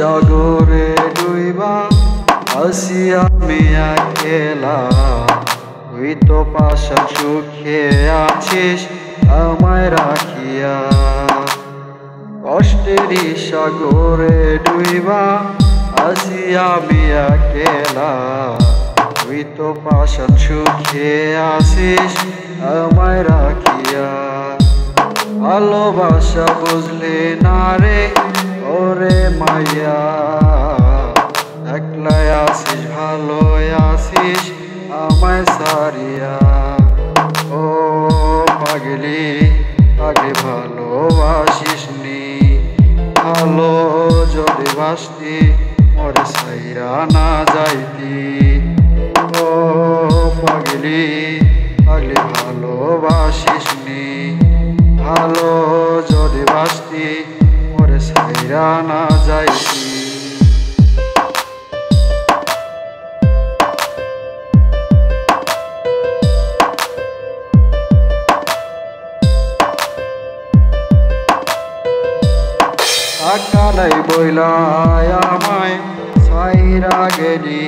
সাগরে ডুইবা আসি আমি একলা। তুই তো পাশান সুখে আছিস আমায় রাখিয়া। কষ্টেরই সাগরে ডুইবা আসি আমি একলা। তুই তো পাশান সুখে আছিস আমায় রাখিয়া। ভালোবাসা বুঝলে না রে ওরে মাইয়া। একলাই আসিস ভালো আসিস আমায় সারিয়া। ও পাগলি পাগলি ভালোবাসিস নি। ভালো যদি বাসতি মোরে সাইরা না যাইতি। ও পাগলি পাগলি ভালোবাসিস নি। ভালো যদি বাসতি মোরে সাইরা না যাইতি। টাকা নাই বইলাই আমায় সাইরা গেলি।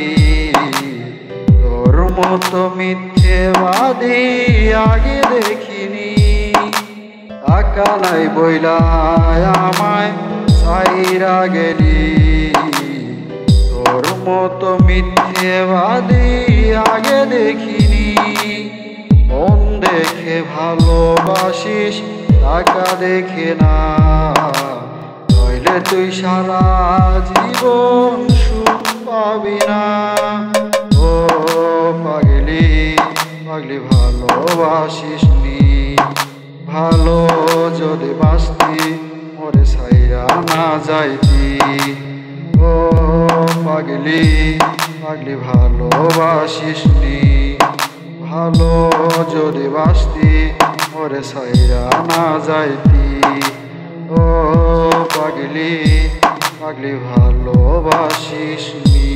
তোর মতো মিথ্যেবাদী আগে দেখিনি। টাকা নাই বইলাই আমায় সাইরা গেলি। তোর মতো মিথ্যেবাদী আগে দেখিনি। মন দেখে ভালোবাসিস টাকা দেখে না। নইলে তুই সারা জীবন সুখ পাবি না। ও পাগলি পাগলি ভালোবাসিস নি। ভালো যদি বাসতি মোরে সাইরা না যাইতি। ও পাগলি পাগলি ভালোবাসিস নি। ভালো যদি বাসতি মোরে সাইরা না যাইতি। ও পাগলি পাগলি ভালোবাসিস নি।